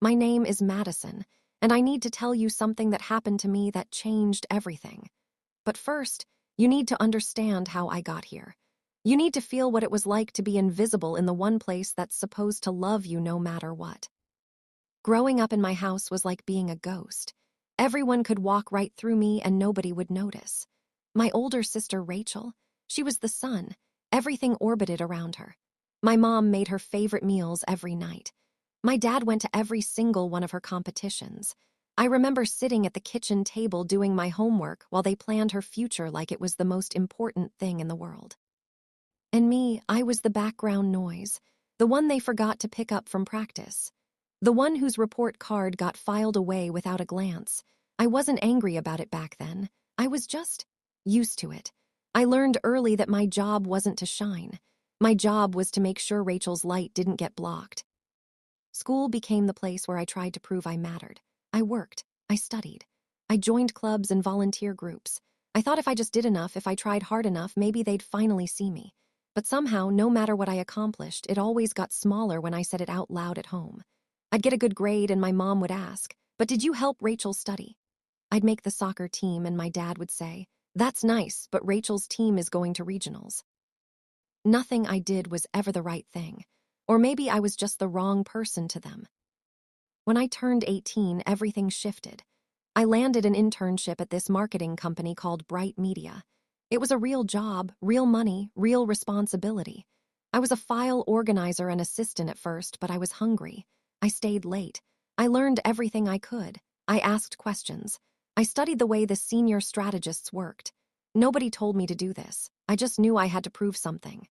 My name is Madison, and I need to tell you something that happened to me that changed everything. But first, you need to understand how I got here. You need to feel what it was like to be invisible in the one place that's supposed to love you no matter what. Growing up in my house was like being a ghost. Everyone could walk right through me and nobody would notice. My older sister, Rachel, she was the sun. Everything orbited around her. My mom made her favorite meals every night. My dad went to every single one of her competitions. I remember sitting at the kitchen table doing my homework while they planned her future like it was the most important thing in the world. And me, I was the background noise, the one they forgot to pick up from practice. The one whose report card got filed away without a glance. I wasn't angry about it back then. I was just used to it. I learned early that my job wasn't to shine. My job was to make sure Rachel's light didn't get blocked. School became the place where I tried to prove I mattered. I worked. I studied. I joined clubs and volunteer groups. I thought if I just did enough, if I tried hard enough, maybe they'd finally see me. But somehow, no matter what I accomplished, it always got smaller when I said it out loud at home. I'd get a good grade and my mom would ask, "But did you help Rachel study?" I'd make the soccer team and my dad would say, "That's nice, but Rachel's team is going to regionals." Nothing I did was ever the right thing. Or maybe I was just the wrong person to them. When I turned 18, everything shifted. I landed an internship at this marketing company called Bright Media. It was a real job, real money, real responsibility. I was a file organizer and assistant at first, but I was hungry. I stayed late. I learned everything I could. I asked questions. I studied the way the senior strategists worked. Nobody told me to do this. I just knew I had to prove something.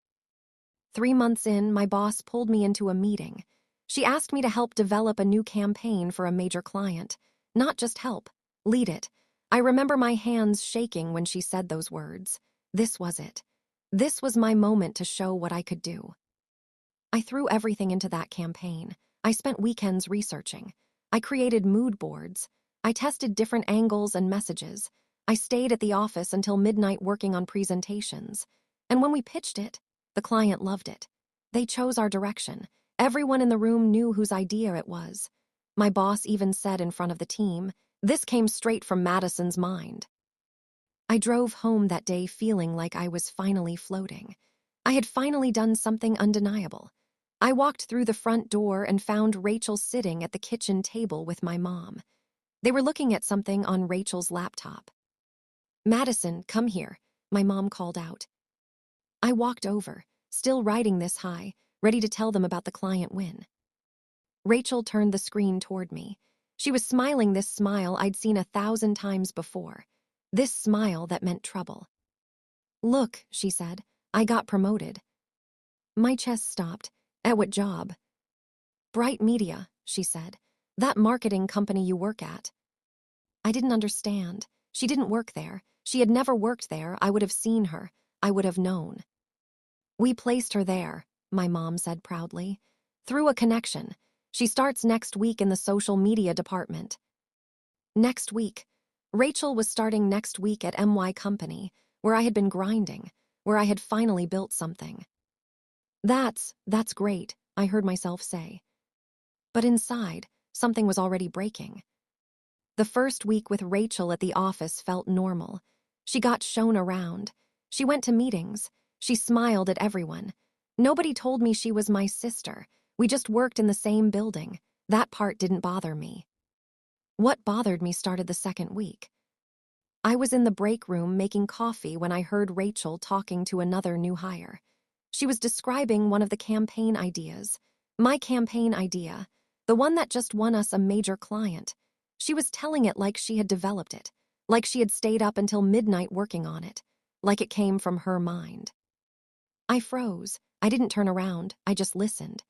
3 months in, my boss pulled me into a meeting. She asked me to help develop a new campaign for a major client. Not just help, lead it. I remember my hands shaking when she said those words. This was it. This was my moment to show what I could do. I threw everything into that campaign. I spent weekends researching. I created mood boards. I tested different angles and messages. I stayed at the office until midnight working on presentations. And when we pitched it, the client loved it. They chose our direction. Everyone in the room knew whose idea it was. My boss even said in front of the team, "This came straight from Madison's mind." I drove home that day feeling like I was finally floating. I had finally done something undeniable. I walked through the front door and found Rachel sitting at the kitchen table with my mom. They were looking at something on Rachel's laptop. "Madison, come here," my mom called out. I walked over, still riding this high, ready to tell them about the client win. Rachel turned the screen toward me. She was smiling this smile I'd seen 1,000 times before. This smile that meant trouble. "Look," she said, "I got promoted." My chest stopped. "At what job?" "Bright Media," she said. "That marketing company you work at." I didn't understand. She didn't work there. She had never worked there. I would have seen her. I would have known. "We placed her there," my mom said proudly. "Through a connection. She starts next week in the social media department." Next week. Rachel was starting next week at MY Company, where I had been grinding, where I had finally built something. That's great," I heard myself say. But inside, something was already breaking. The first week with Rachel at the office felt normal. She got shown around. She went to meetings. She smiled at everyone. Nobody told me she was my sister. We just worked in the same building. That part didn't bother me. What bothered me started the second week. I was in the break room making coffee when I heard Rachel talking to another new hire. She was describing one of the campaign ideas. My campaign idea. The one that just won us a major client. She was telling it like she had developed it. Like she had stayed up until midnight working on it. Like it came from her mind. I froze. I didn't turn around. I just listened.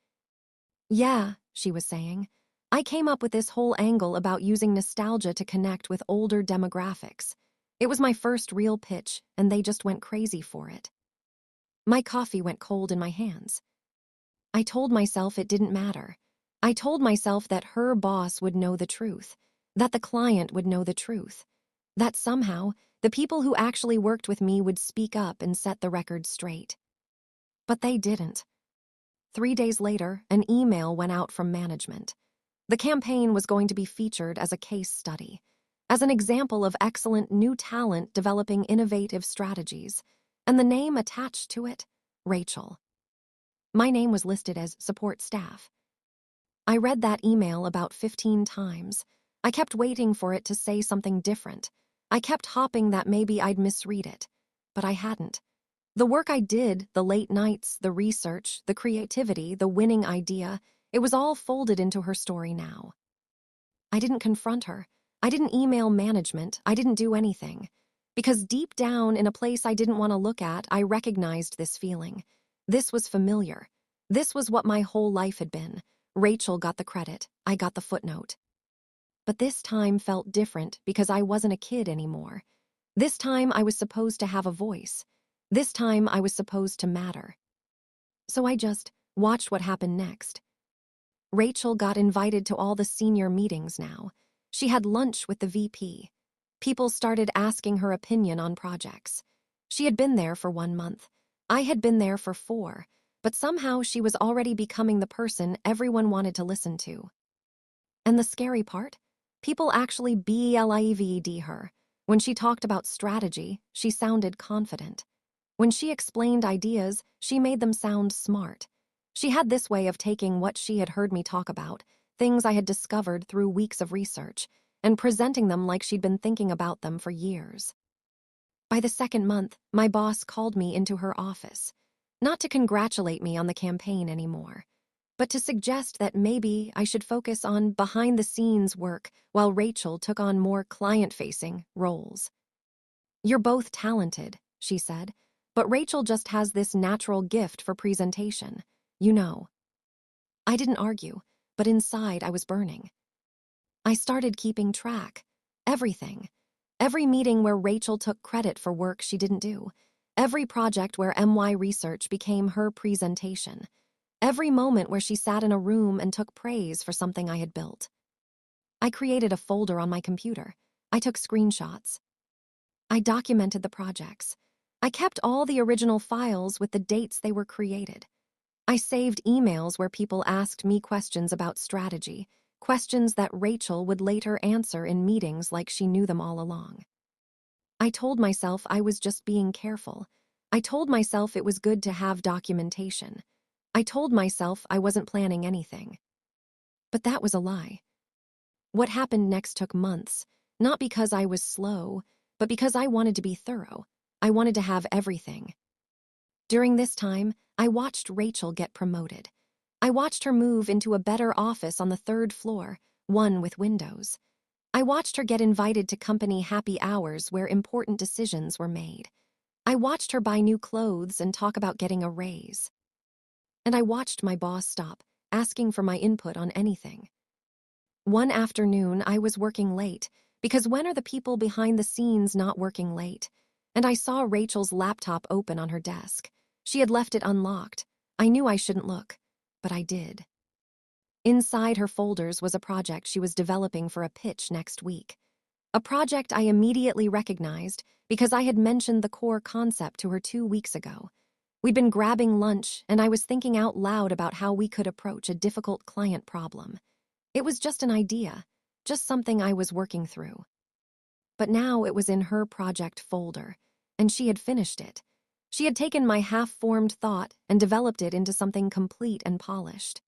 "Yeah," she was saying. "I came up with this whole angle about using nostalgia to connect with older demographics. It was my first real pitch, and they just went crazy for it." My coffee went cold in my hands. I told myself it didn't matter. I told myself that her boss would know the truth, that the client would know the truth, that somehow the people who actually worked with me would speak up and set the record straight. But they didn't. 3 days later, an email went out from management. The campaign was going to be featured as a case study, as an example of excellent new talent developing innovative strategies, and the name attached to it, Rachel. My name was listed as support staff. I read that email about 15 times. I kept waiting for it to say something different. I kept hoping that maybe I'd misread it, but I hadn't. The work I did, the late nights, the research, the creativity, the winning idea, it was all folded into her story now. I didn't confront her. I didn't email management. I didn't do anything. Because deep down, in a place I didn't want to look at, I recognized this feeling. This was familiar. This was what my whole life had been. Rachel got the credit. I got the footnote. But this time felt different because I wasn't a kid anymore. This time I was supposed to have a voice. This time I was supposed to matter. So I just watched what happened next. Rachel got invited to all the senior meetings now. She had lunch with the VP. People started asking her opinion on projects. She had been there for 1 month. I had been there for 4, but somehow she was already becoming the person everyone wanted to listen to. And the scary part? People actually believed her. When she talked about strategy, she sounded confident. When she explained ideas, she made them sound smart. She had this way of taking what she had heard me talk about, things I had discovered through weeks of research, and presenting them like she'd been thinking about them for years. By the 2nd month, my boss called me into her office, not to congratulate me on the campaign anymore, but to suggest that maybe I should focus on behind-the-scenes work while Rachel took on more client-facing roles. "You're both talented," she said, "but Rachel just has this natural gift for presentation. You know." I didn't argue, but inside I was burning. I started keeping track. Everything. Every meeting where Rachel took credit for work she didn't do. Every project where MY research became her presentation. Every moment where she sat in a room and took praise for something I had built. I created a folder on my computer. I took screenshots. I documented the projects. I kept all the original files with the dates they were created. I saved emails where people asked me questions about strategy, questions that Rachel would later answer in meetings like she knew them all along. I told myself I was just being careful. I told myself it was good to have documentation. I told myself I wasn't planning anything. But that was a lie. What happened next took months, not because I was slow, but because I wanted to be thorough. I wanted to have everything. During this time, I watched Rachel get promoted. I watched her move into a better office on the 3rd floor, one with windows. I watched her get invited to company happy hours where important decisions were made. I watched her buy new clothes and talk about getting a raise. And I watched my boss stop, asking for my input on anything. One afternoon, I was working late, because when are the people behind the scenes not working late? And I saw Rachel's laptop open on her desk. She had left it unlocked. I knew I shouldn't look, but I did. Inside her folders was a project she was developing for a pitch next week. A project I immediately recognized because I had mentioned the core concept to her 2 weeks ago. We'd been grabbing lunch, and I was thinking out loud about how we could approach a difficult client problem. It was just an idea, just something I was working through. But now it was in her project folder, and she had finished it. She had taken my half-formed thought and developed it into something complete and polished.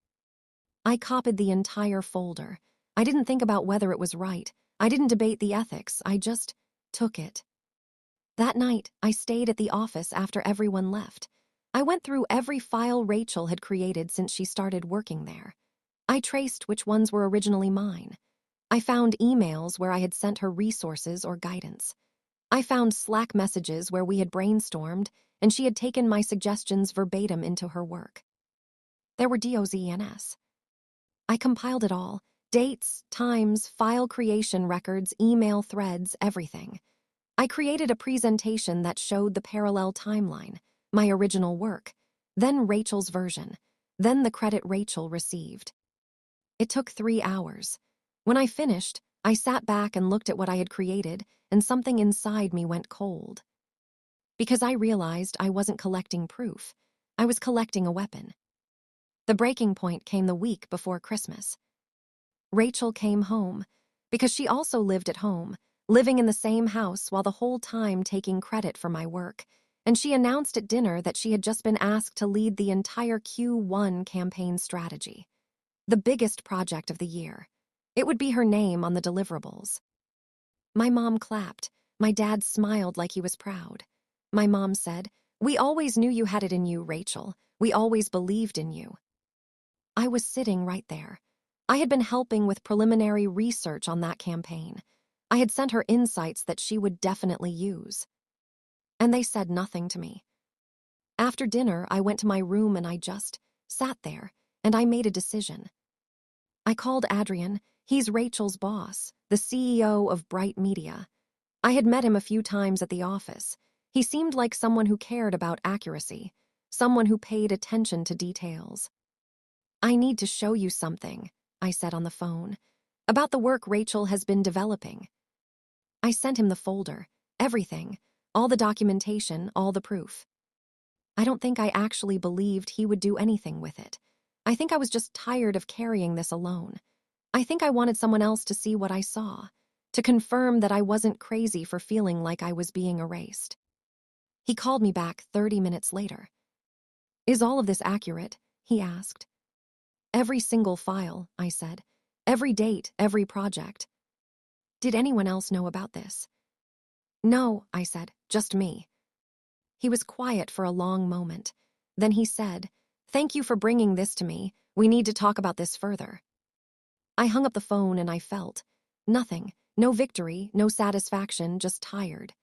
I copied the entire folder. I didn't think about whether it was right. I didn't debate the ethics. I just took it. That night, I stayed at the office after everyone left. I went through every file Rachel had created since she started working there. I traced which ones were originally mine. I found emails where I had sent her resources or guidance. I found Slack messages where we had brainstormed, and she had taken my suggestions verbatim into her work. There were DOZNS. I compiled it all: dates, times, file creation records, email threads, everything. I created a presentation that showed the parallel timeline, my original work, then Rachel's version, then the credit Rachel received. It took 3 hours. When I finished, I sat back and looked at what I had created, and something inside me went cold. Because I realized I wasn't collecting proof. I was collecting a weapon. The breaking point came the week before Christmas. Rachel came home because she also lived at home, living in the same house while the whole time taking credit for my work. And she announced at dinner that she had just been asked to lead the entire Q1 campaign strategy, the biggest project of the year. It would be her name on the deliverables. My mom clapped. My dad smiled like he was proud. My mom said, "We always knew you had it in you, Rachel. We always believed in you." I was sitting right there. I had been helping with preliminary research on that campaign. I had sent her insights that she would definitely use. And they said nothing to me. After dinner, I went to my room and I just sat there, and I made a decision. I called Adrian. He's Rachel's boss, the CEO of Bright Media. I had met him a few times at the office. He seemed like someone who cared about accuracy, someone who paid attention to details. "I need to show you something," I said on the phone, "about the work Rachel has been developing." I sent him the folder, everything, all the documentation, all the proof. I don't think I actually believed he would do anything with it. I think I was just tired of carrying this alone. I think I wanted someone else to see what I saw, to confirm that I wasn't crazy for feeling like I was being erased. He called me back 30 minutes later. "Is all of this accurate?" he asked. "Every single file," I said. "Every date, every project." "Did anyone else know about this?" "No," I said, "just me." He was quiet for a long moment. Then he said, "Thank you for bringing this to me. We need to talk about this further." I hung up the phone and I felt nothing, no victory, no satisfaction, just tired.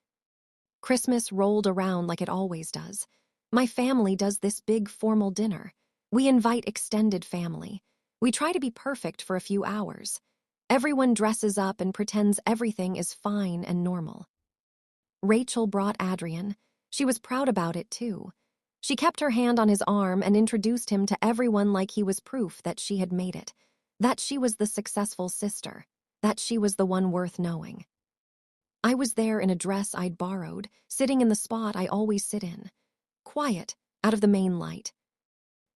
Christmas rolled around like it always does. My family does this big formal dinner. We invite extended family. We try to be perfect for a few hours. Everyone dresses up and pretends everything is fine and normal. Rachel brought Adrian. She was proud about it too. She kept her hand on his arm and introduced him to everyone like he was proof that she had made it, that she was the successful sister, that she was the one worth knowing. I was there in a dress I'd borrowed, sitting in the spot I always sit in. Quiet, out of the main light.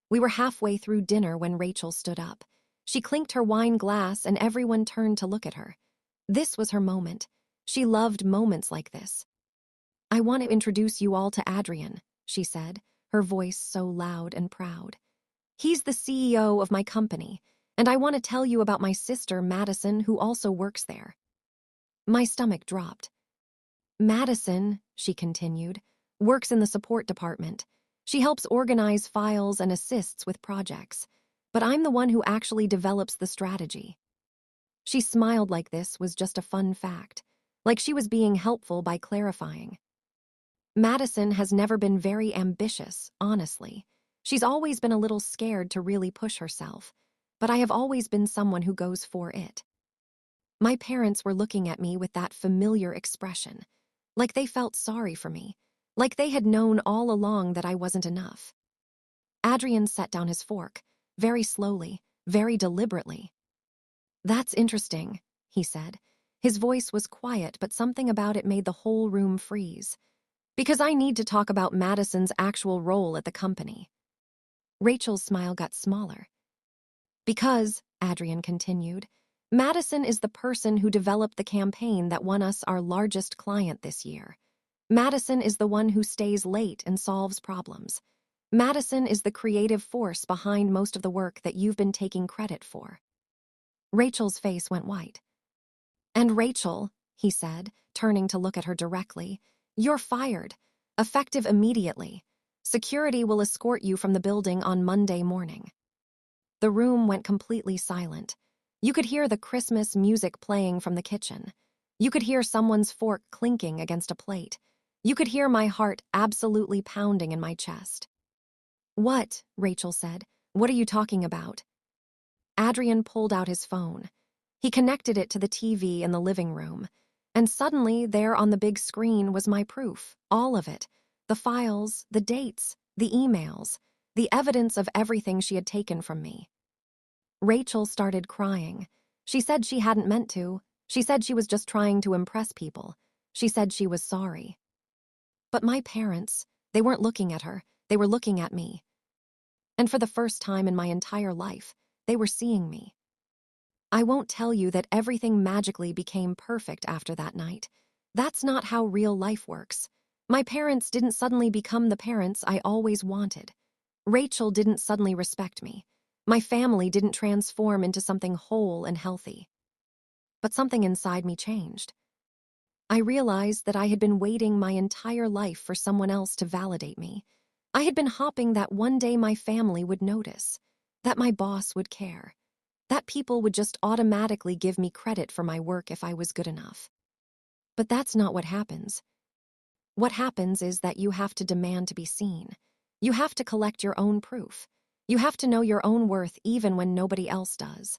We were halfway through dinner when Rachel stood up. She clinked her wine glass and everyone turned to look at her. This was her moment. She loved moments like this. "I want to introduce you all to Adrian," she said, her voice so loud and proud. "He's the CEO of my company, and I want to tell you about my sister, Madison, who also works there." My stomach dropped. "Madison," she continued, "works in the support department. She helps organize files and assists with projects. But I'm the one who actually develops the strategy." She smiled like this was just a fun fact, like she was being helpful by clarifying. "Madison has never been very ambitious, honestly. She's always been a little scared to really push herself, but I have always been someone who goes for it." My parents were looking at me with that familiar expression, like they felt sorry for me, like they had known all along that I wasn't enough. Adrian set down his fork, very slowly, very deliberately. "That's interesting," he said. His voice was quiet, but something about it made the whole room freeze. "Because I need to talk about Madison's actual role at the company." Rachel's smile got smaller. "Because," Adrian continued, "Madison is the person who developed the campaign that won us our largest client this year. Madison is the one who stays late and solves problems. Madison is the creative force behind most of the work that you've been taking credit for." Rachel's face went white. "And Rachel," he said, turning to look at her directly, "you're fired. Effective immediately. Security will escort you from the building on Monday morning." The room went completely silent. You could hear the Christmas music playing from the kitchen. You could hear someone's fork clinking against a plate. You could hear my heart absolutely pounding in my chest. "What?" Rachel said. "What are you talking about?" Adrian pulled out his phone. He connected it to the TV in the living room. And suddenly, there on the big screen was my proof, all of it. The files, the dates, the emails, the evidence of everything she had taken from me. Rachel started crying. She said she hadn't meant to. She said she was just trying to impress people. She said she was sorry. But my parents, they weren't looking at her. They were looking at me. And for the first time in my entire life, they were seeing me. I won't tell you that everything magically became perfect after that night. That's not how real life works. My parents didn't suddenly become the parents I always wanted. Rachel didn't suddenly respect me. My family didn't transform into something whole and healthy. But something inside me changed. I realized that I had been waiting my entire life for someone else to validate me. I had been hoping that one day my family would notice, that my boss would care, that people would just automatically give me credit for my work if I was good enough. But that's not what happens. What happens is that you have to demand to be seen. You have to collect your own proof. You have to know your own worth even when nobody else does.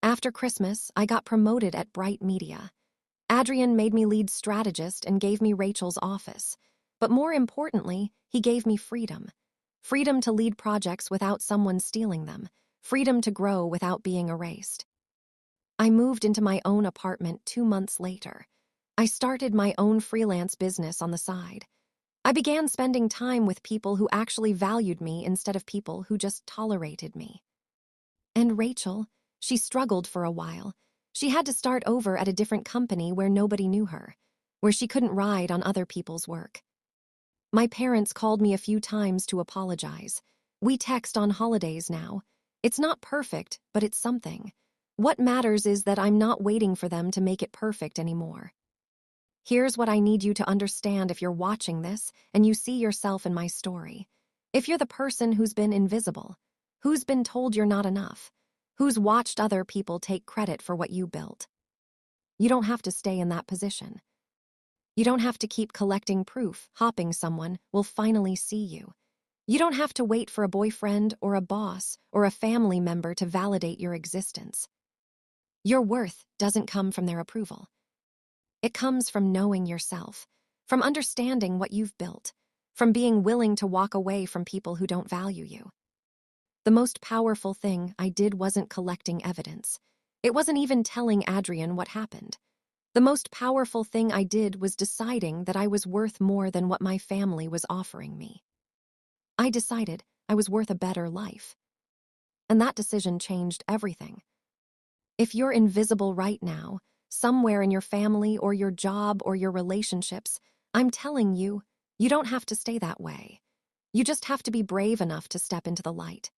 After Christmas, I got promoted at Bright Media. Adrian made me lead strategist and gave me Rachel's office. But more importantly, he gave me freedom. Freedom to lead projects without someone stealing them. Freedom to grow without being erased. I moved into my own apartment 2 months later. I started my own freelance business on the side. I began spending time with people who actually valued me instead of people who just tolerated me. And Rachel, she struggled for a while. She had to start over at a different company where nobody knew her, where she couldn't ride on other people's work. My parents called me a few times to apologize. We text on holidays now. It's not perfect, but it's something. What matters is that I'm not waiting for them to make it perfect anymore. Here's what I need you to understand if you're watching this and you see yourself in my story. If you're the person who's been invisible, who's been told you're not enough, who's watched other people take credit for what you built, you don't have to stay in that position. You don't have to keep collecting proof, hoping someone will finally see you. You don't have to wait for a boyfriend or a boss or a family member to validate your existence. Your worth doesn't come from their approval. It comes from knowing yourself, from understanding what you've built, from being willing to walk away from people who don't value you. The most powerful thing I did wasn't collecting evidence. It wasn't even telling Adrian what happened. The most powerful thing I did was deciding that I was worth more than what my family was offering me. I decided I was worth a better life. And that decision changed everything. If you're invisible right now, somewhere in your family or your job or your relationships, I'm telling you, you don't have to stay that way. You just have to be brave enough to step into the light.